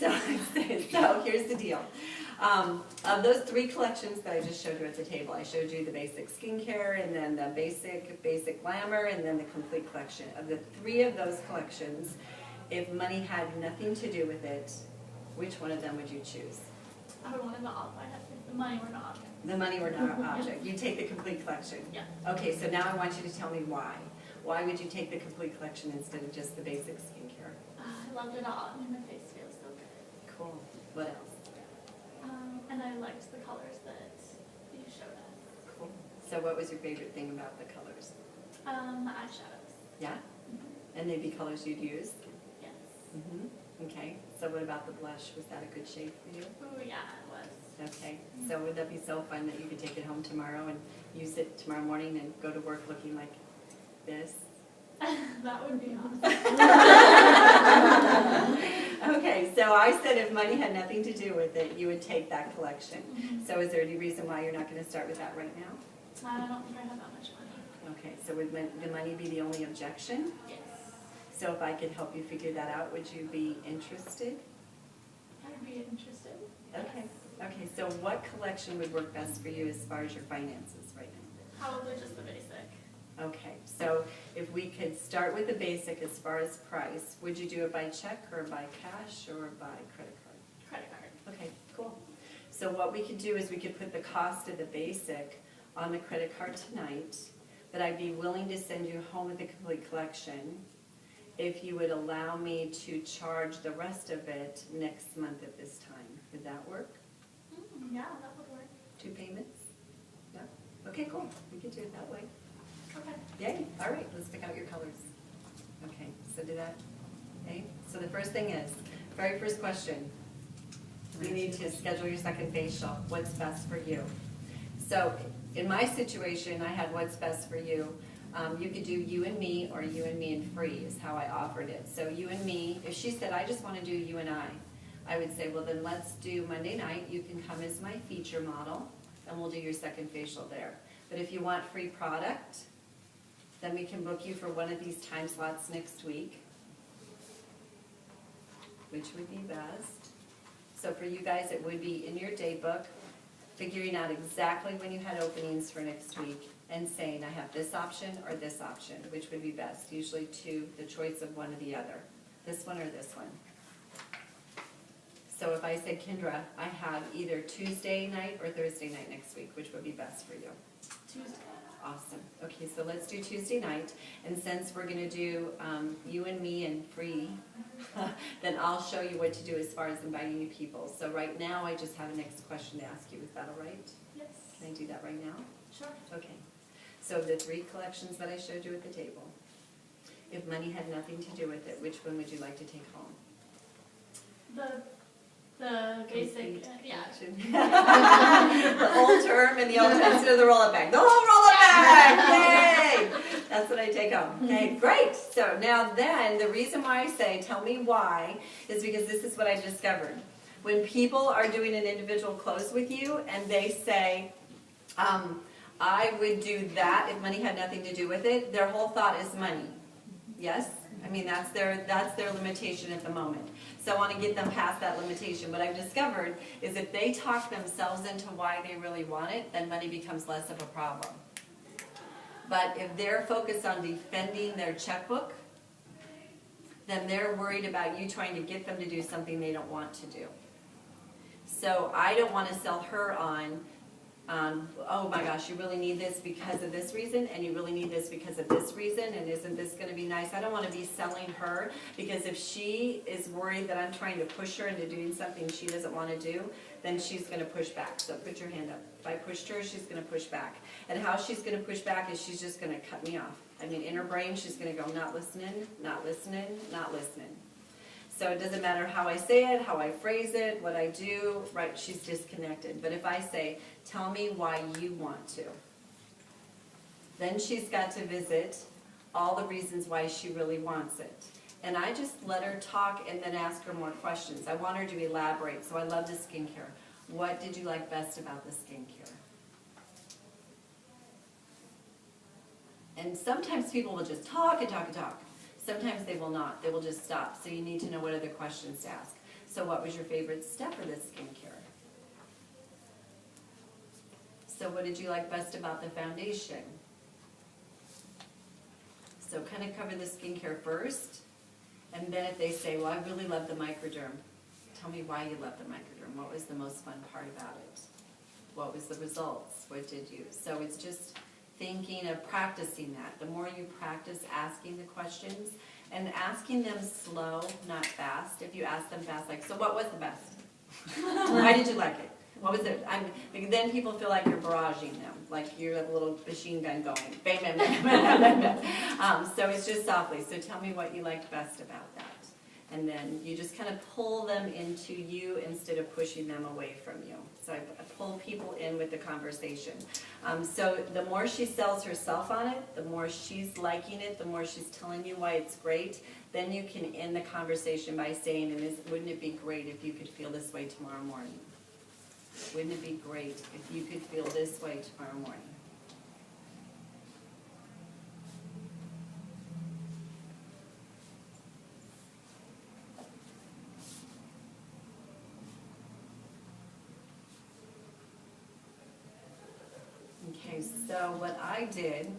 So here's the deal. Of those 3 collections that I just showed you at the table, I showed you the basic skincare, and then the basic glamour, and then the complete collection. Of the 3 of those collections, if money had nothing to do with it, which one of them would you choose? I would want to off. I have the money or not object. The money or not object. You take the complete collection? Yeah. Okay, so now I want you to tell me why. Why would you take the complete collection instead of just the basic skincare? I loved it all. I mean, my face feels so good. Cool. What else? And I liked the colors that you showed us. Cool. So what was your favorite thing about the colors? Eyeshadows. Yeah? Mm-hmm. And they'd be colors you'd use? Yes. Mm-hmm. Okay. So what about the blush? Was that a good shade for you? Oh yeah, it was. Okay. So would that be so fun that you could take it home tomorrow and use it tomorrow morning and go to work looking like this? That would be awesome. Okay, so I said if money had nothing to do with it, you would take that collection. Mm-hmm. So is there any reason why you're not going to start with that right now? I don't think I have that much money. Okay, so would the money be the only objection? Yes. So if I could help you figure that out, would you be interested? I'd be interested. Okay. Okay, so what collection would work best for you as far as your finances right now? Probably just the basic. Okay, so if we could start with the basic as far as price, would you do it by check or by cash or by credit card? Credit card. Okay, cool. So what we could do is we could put the cost of the basic on the credit card tonight, but I'd be willing to send you home with the complete collection if you would allow me to charge the rest of it next month at this time. Would that work? Yeah, that would work. 2 payments? No? Okay, cool. We could do it that way. Okay. Yay, all right, let's pick out your colors. Okay, so do that. Okay, so the first thing is, very first question, you need to schedule your second facial. What's best for you? So in my situation, I had what's best for you. You could do you and me or you and me and free is how I offered it. So you and me, if she said, I just want to do you and I would say, well then let's do Monday night. You can come as my feature model and we'll do your second facial there. But if you want free product, then we can book you for one of these time slots next week, which would be best. So for you guys, it would be in your day book, figuring out exactly when you had openings for next week and saying, I have this option or this option, which would be best, usually the choice of one or the other, this one or this one. So if I said, Kendra, I have either Tuesday night or Thursday night next week, which would be best for you? Tuesday. Awesome. Okay, so let's do Tuesday night, and since we're going to do you and me and free, then I'll show you what to do as far as inviting new people. So right now, I just have a next question to ask you. Is that all right? Yes. Can I do that right now? Sure. Okay. So the 3 collections that I showed you at the table, if money had nothing to do with it, which one would you like to take home? The basic, yeah. The old term and the old instead of the roll it back. The whole roll it back! Yay! That's what I take home. Okay, great. So now then, the reason why I say, tell me why, is because this is what I discovered. When people are doing an individual close with you and they say, I would do that if money had nothing to do with it, their whole thought is money. Yes? I mean, that's their limitation at the moment. So I want to get them past that limitation. What I've discovered is if they talk themselves into why they really want it, then money becomes less of a problem. But if they're focused on defending their checkbook, then they're worried about you trying to get them to do something they don't want to do. So I don't want to sell her on oh my gosh, you really need this because of this reason, and you really need this because of this reason, and isn't this going to be nice? I don't want to be selling her, because if she is worried that I'm trying to push her into doing something she doesn't want to do, then she's going to push back. So put your hand up. If I pushed her, she's going to push back. And how she's going to push back is she's just going to cut me off. I mean, in her brain, she's going to go, not listening, not listening, not listening. So it doesn't matter how I say it, how I phrase it, what I do, right, she's disconnected. But if I say, tell me why you want to, then she's got to visit all the reasons why she really wants it. And I just let her talk and then ask her more questions. I want her to elaborate. So I love the skincare. What did you like best about the skincare? And sometimes people will just talk and talk and talk. Sometimes they will not. They will just stop. So you need to know what other questions to ask. So what was your favorite step of the skincare? So what did you like best about the foundation? So kind of cover the skincare first, and then if they say, well, I really love the microderm, tell me why you love the microderm. What was the most fun part about it? What was the results? What did you? So it's just thinking of practicing that. The more you practice asking the questions, and asking them slow, not fast. If you ask them fast, like, so what was the best? Why did you like it? What was it? Then people feel like you're barraging them, like you have a little machine gun going. Bam, bam, bam, bam, bam, bam. So it's just softly. So tell me what you liked best about that. And then you just kind of pull them into you instead of pushing them away from you. So I pull people in with the conversation. So the more she sells herself on it, the more she's liking it, the more she's telling you why it's great, then you can end the conversation by saying, and wouldn't it be great if you could feel this way tomorrow morning? Wouldn't it be great if you could feel this way tomorrow morning? Okay, so what I did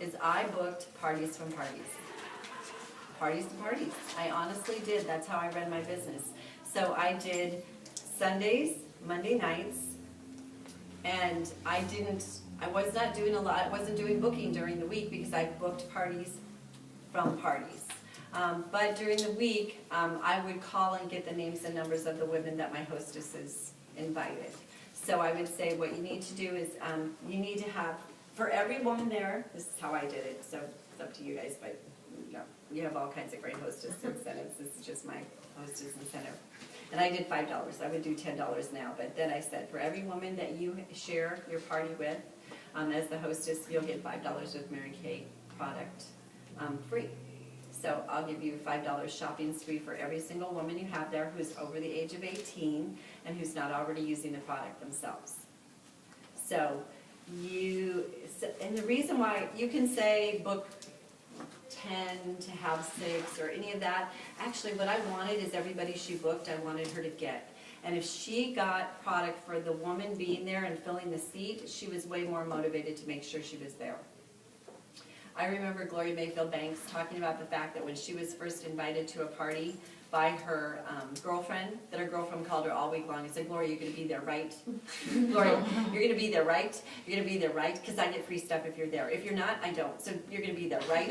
is I booked parties from parties. Parties to parties. I honestly did. That's how I ran my business. So I did Sundays, Monday nights, and I was not doing a lot, I wasn't doing booking during the week because I booked parties from parties. But during the week, I would call and get the names and numbers of the women that my hostesses invited. So I would say what you need to do is you need to have, for every woman there, this is how I did it, so it's up to you guys, but you have all kinds of great hostess incentives. This is just my hostess incentive. And I did $5. I would do $10 now, but then I said for every woman that you share your party with, as the hostess, you'll get $5 of Mary Kay product free. So I'll give you $5 shopping spree for every single woman you have there who's over the age of 18 and who's not already using the product themselves. So and the reason why you can say book 10 to have 6 or any of that, actually what I wanted is everybody she booked, I wanted her to get. And if she got product for the woman being there and filling the seat, she was way more motivated to make sure she was there. I remember Gloria Mayfield Banks talking about the fact that when she was first invited to a party by her girlfriend, that her girlfriend called her all week long and said, Gloria, you're going to be there, right? Gloria, you're going to be there, right? You're going to be there, right? Because I get free stuff if you're there. If you're not, I don't. So you're going to be there, right?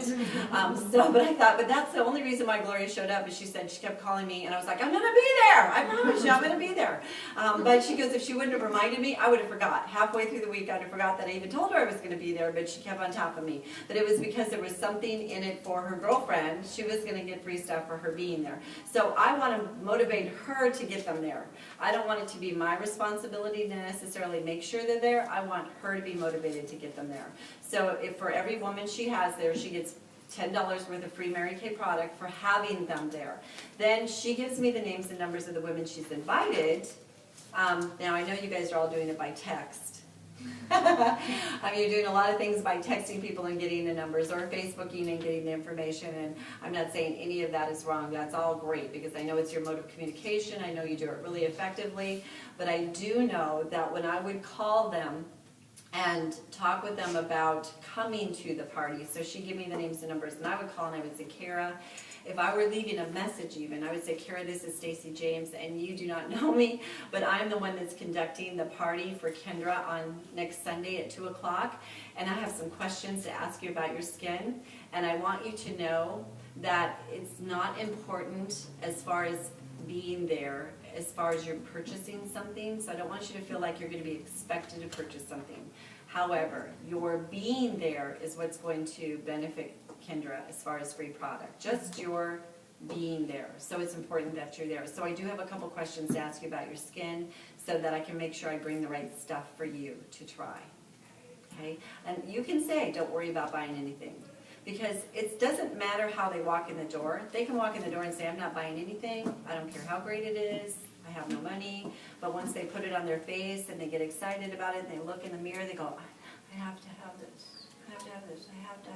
But I thought, but that's the only reason why Gloria showed up is she said, she kept calling me and I was like, I'm going to be there. I promise you, I'm going to be there. But she goes, if she wouldn't have reminded me, I would have forgot. Halfway through the week, I'd have forgot that I even told her I was going to be there, but she kept on top of me. But it was because there was something in it for her girlfriend. She was going to get free stuff for her being there. So I want to motivate her to get them there. I don't want it to be my responsibility to necessarily make sure they're there. I want her to be motivated to get them there. So if for every woman she has there, she gets $10 worth of free Mary Kay product for having them there. Then she gives me the names and numbers of the women she's invited. Now I know you guys are all doing it by text. I mean, you're doing a lot of things by texting people and getting the numbers, or Facebooking and getting the information, and I'm not saying any of that is wrong. That's all great, because I know it's your mode of communication. I know you do it really effectively, but I do know that when I would call them and talk with them about coming to the party, so she'd give me the names and numbers, and I would call and I would say, Kara, if I were leaving a message even, I would say, Kara, this is Stacy James, and you do not know me, but I'm the one that's conducting the party for Kendra on next Sunday at 2 o'clock, and I have some questions to ask you about your skin, and I want you to know that it's not important as far as being there, as far as you're purchasing something, so I don't want you to feel like you're going to be expected to purchase something. However, your being there is what's going to benefit Kendra as far as free product. Just your being there. So it's important that you're there. So I do have a couple questions to ask you about your skin so that I can make sure I bring the right stuff for you to try. Okay? And you can say, don't worry about buying anything. Because it doesn't matter how they walk in the door. They can walk in the door and say, I'm not buying anything. I don't care how great it is. I have no money. But once they put it on their face and they get excited about it and they look in the mirror, they go, I have to have this. I have to have this. I have to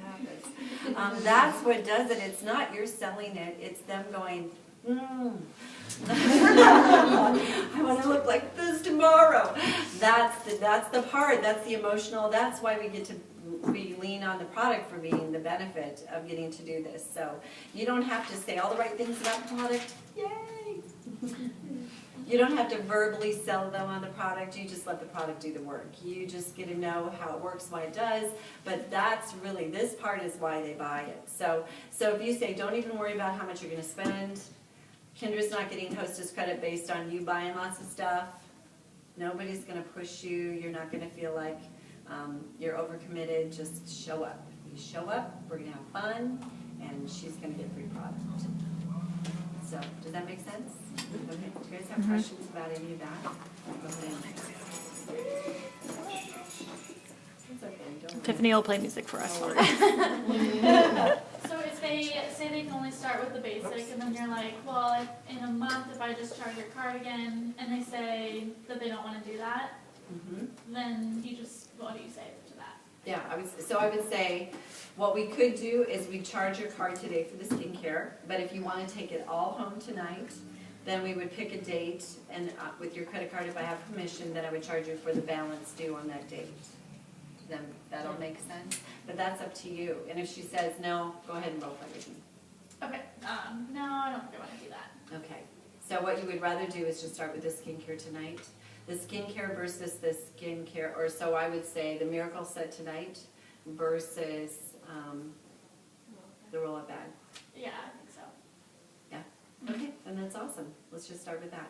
have this. That's what does it. It's not you're selling it. It's them going, I want to look like this tomorrow. That's the part. That's the emotional. That's why we lean on the product for being the benefit of getting to do this. So you don't have to say all the right things about the product. Yay! You don't have to verbally sell them on the product. You just let the product do the work. You just get to know how it works, why it does. But that's really, this part is why they buy it. So if you say, don't even worry about how much you're going to spend. Kendra's not getting hostess credit based on you buying lots of stuff. Nobody's going to push you. You're not going to feel like you're overcommitted. Just show up. You show up, we're going to have fun, and she's going to get free product. So, does that make sense? Okay. Do you guys have questions about any of that? Go ahead. It's okay. Don't Tiffany will play music for us. So if they say they can only start with the basic, and then you're like, well, in a month if I just charge your card again, and they say that they don't want to do that, then what do you say to that? Yeah, I would say what we could do is we charge your card today for the skincare, but if you want to take it all home tonight, then we would pick a date, and with your credit card, if I have permission, then I would charge you for the balance due on that date. Then that'll make sense, but that's up to you. And if she says no, go ahead and roll everything. Okay, no, I don't think I want to do that. Okay, so what you would rather do is just start with the skincare tonight. The skincare versus the skincare, or so I would say the Miracle Set tonight versus the roll-up bag. Yeah, I think so. Yeah, okay, then that's awesome. Let's just start with that.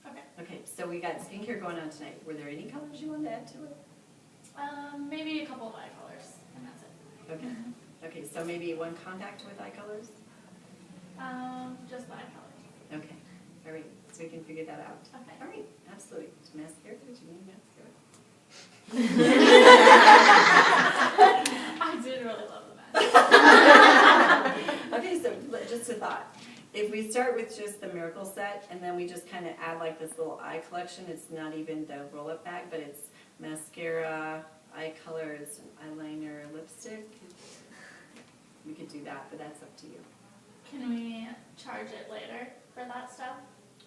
Okay. Okay, so we got skincare going on tonight. Were there any colors you wanted to add to it? Maybe a couple of eye colors, and that's it. Okay, okay, so maybe one compact with eye colors? Just the eye colors. Okay, all right, so we can figure that out. Okay. All right, absolutely. Mascara, did you need mascara? I did really love the mascara. Okay, so just a thought. If we start with just the Miracle Set, and then we just kind of add like this little eye collection, it's not even the roll-up bag, but it's mascara, eye colors, eyeliner, lipstick. We could do that, but that's up to you. Can we charge it later for that stuff?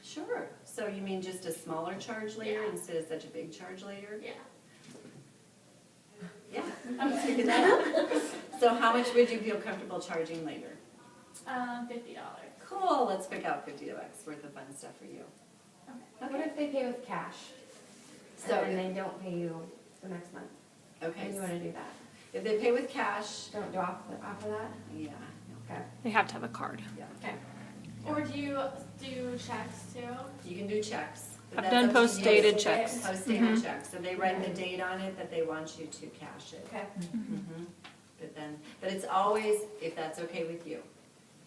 Sure. So you mean just a smaller charge later Yeah. instead of such a big charge later? Yeah. Yeah, let's figure that out. So how much would you feel comfortable charging later? $50. Cool, let's pick out $50 worth of fun stuff for you. Okay. What if they pay with cash? So- And then they don't pay you the next month? Okay, And you want to do that? if they pay with cash, Don't do off of that? yeah, Okay. They have to have a card. yeah. Okay. Or do you do checks too? You can do checks. but I've that's done up to you. post-dated checks. Post-dated checks, so they write the date on it that they want you to cash it. Okay. Mhm. But it's always, if that's okay with you,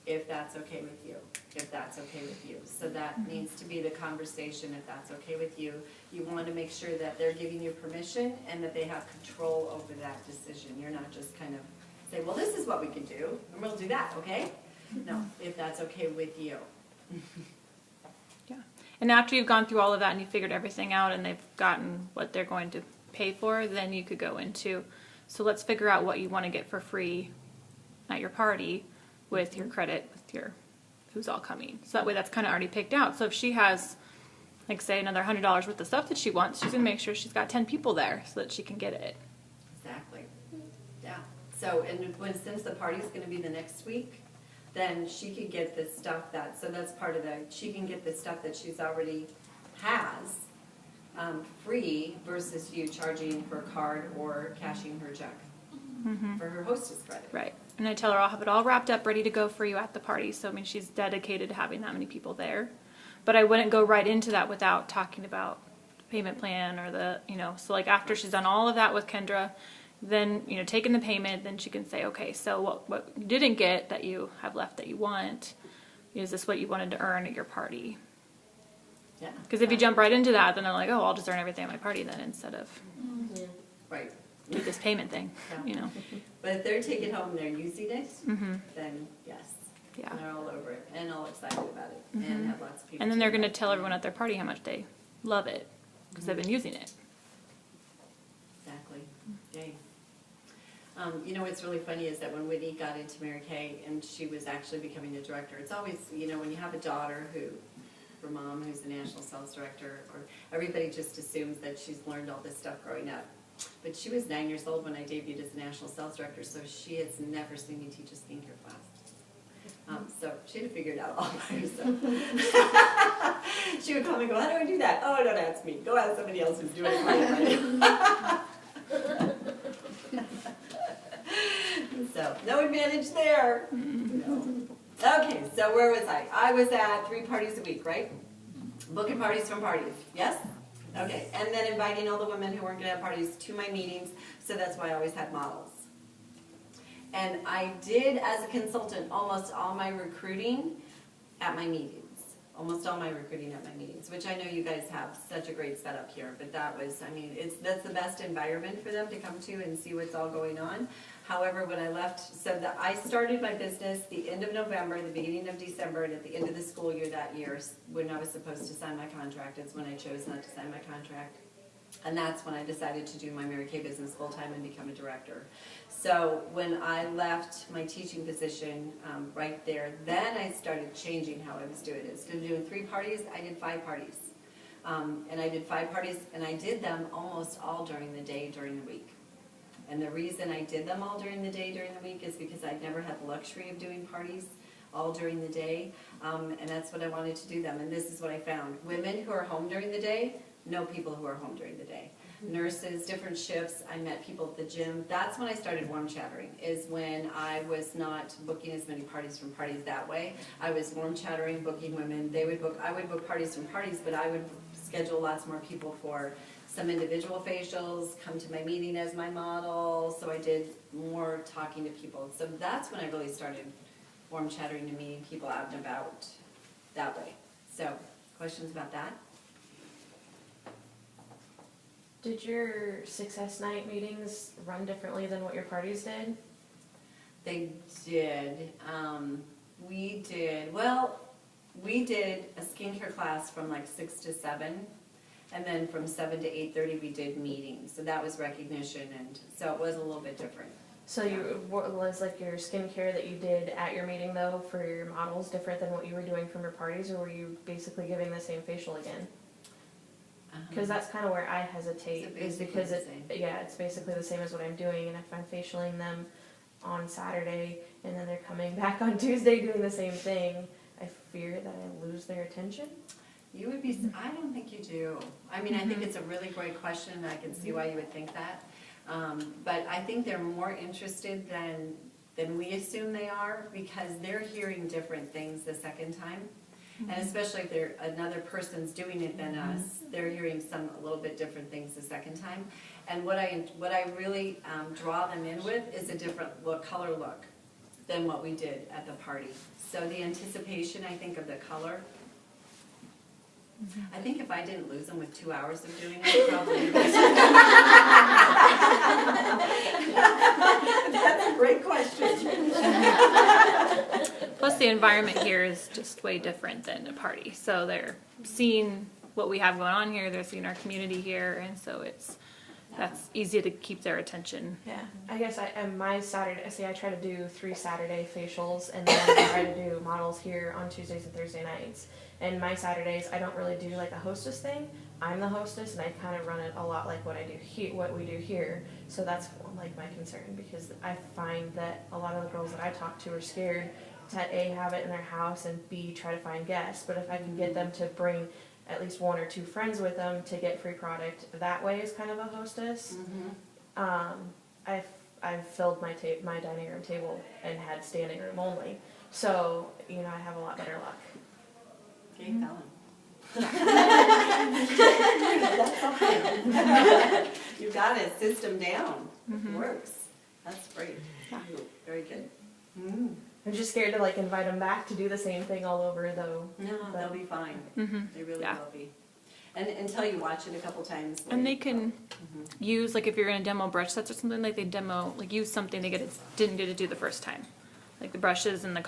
if that's okay with you, if that's okay with you. So that needs to be the conversation, if that's okay with you. You want to make sure that they're giving you permission and that they have control over that decision. You're not just kind of say, well, this is what we can do, and we'll do that, okay? No, if that's okay with you. Yeah. And after you've gone through all of that and you figured everything out and they've gotten what they're going to pay for, then you could go into, so let's figure out what you want to get for free at your party with your credit, with your who's all coming. So that way that's kind of already picked out. So if she has, like say, another $100 worth of stuff that she wants, she's going to make sure she's got 10 people there so that she can get it. Exactly. Yeah. So, and since the party's going to be the next week, then she could get the stuff so that's part of she can get the stuff that she's already has free versus you charging her card or cashing her check for her hostess credit. Right. And I tell her I'll have it all wrapped up, ready to go for you at the party. So, I mean, she's dedicated to having that many people there. But I wouldn't go right into that without talking about the payment plan or so like after she's done all of that with Kendra, then, taking the payment, then she can say, okay, so what you didn't get that you have left that you want, is this what you wanted to earn at your party? Yeah. Because if you jump right into that, then they're like, oh, I'll just earn everything at my party then instead of Right. do this payment thing, Yeah. But if they're taking home and they're using it, then yes. Yeah. They're all over it and all excited about it and have lots of people. And then they're taking going to it. tell everyone at their party how much they love it because they've been using it. Exactly. Yay. You know, what's really funny is that when Whitney got into Mary Kay and she was actually becoming a director, it's always, you know, when you have a daughter her mom who's the national sales director, or everybody just assumes that she's learned all this stuff growing up. But she was 9 years old when I debuted as the national sales director, so she has never seen me teach a skincare class. So she had to figure it out all by herself. She would come and go, how do I do that? Oh, don't ask me. Go ask somebody else who's doing it right. So, no advantage there. No. Okay, so where was I? I was at 3 parties a week, right? Booking parties from parties, yes? Okay, and then inviting all the women who weren't going to have parties to my meetings, so that's why I always had models. And I did, as a consultant, almost all my recruiting at my meetings. Almost all my recruiting at my meetings, which I know you guys have such a great setup here, but that was, I mean, that's the best environment for them to come to and see what's all going on. However, when I left, I started my business the end of November, the beginning of December, and at the end of the school year that year, when I was supposed to sign my contract, is when I chose not to sign my contract. And that's when I decided to do my Mary Kay business full-time and become a director. So when I left my teaching position right there, then I started changing how I was doing it. Instead of doing 3 parties, I did 5 parties. And I did 5 parties, and I did them almost all during the day, during the week. And the reason I did them all during the day, during the week, is because I'd never had the luxury of doing parties all during the day. And that's what I wanted to do them. And this is what I found. Women who are home during the day know people who are home during the day. Nurses, different shifts, I met people at the gym. That's when I started warm chattering, is when I was not booking as many parties from parties that way. I was warm chattering, booking women. I would book parties from parties, but I would schedule lots more people for some individual facials, come to my meeting as my model, so I did more talking to people. So that's when I really started warm chattering and meeting people out and about that way. So, questions about that? Did your success night meetings run differently than what your parties did? They did. We did a skincare class from like 6 to 7, and then from 7 to 8:30 we did meetings. So that was recognition, and so it was a little bit different. So was like your skincare that you did at your meeting though for your models different than what you were doing from your parties, or were you basically giving the same facial again? Because that's kind of where I hesitate, is because it's basically the same as what I'm doing, and if I'm facialing them on Saturday and then they're coming back on Tuesday doing the same thing, I fear that I lose their attention. You would be, I don't think you do. I mean, I think it's a really great question, and I can see why you would think that. But I think they're more interested than we assume they are, because they're hearing different things the second time. And especially if another person's doing it than us, they're hearing a little bit different things the second time. And what I really draw them in with is a different color look than what we did at the party. So the anticipation, I think, of the color. I think if I didn't lose them with 2 hours of doing it, probably. That's a great question. Plus the environment here is just way different than a party. So they're seeing what we have going on here, they're seeing our community here, and so that's easy to keep their attention. Yeah, I guess my Saturday, I try to do 3 Saturday facials, and then I try to do models here on Tuesdays and Thursday nights. And my Saturdays, I don't really do like a hostess thing. I'm the hostess, and I kind of run it a lot like what we do here. So that's like my concern, because I find that a lot of the girls that I talk to are scared to A, have it in their house, and B, try to find guests. But if I can get them to bring at least 1 or 2 friends with them to get free product that way as kind of a hostess, I've filled my dining room table and had standing room only. So, you know, I have a lot better luck. Okay, Ellen. You got it. System down. Works. That's great. Yeah. Very good. I'm just scared to like invite them back to do the same thing all over though. No, they'll be fine. They really will be. And until you watch it a couple times. And they can use, like if you're going to demo brush sets or something, like they use something they didn't get to do the first time. Like the brushes and the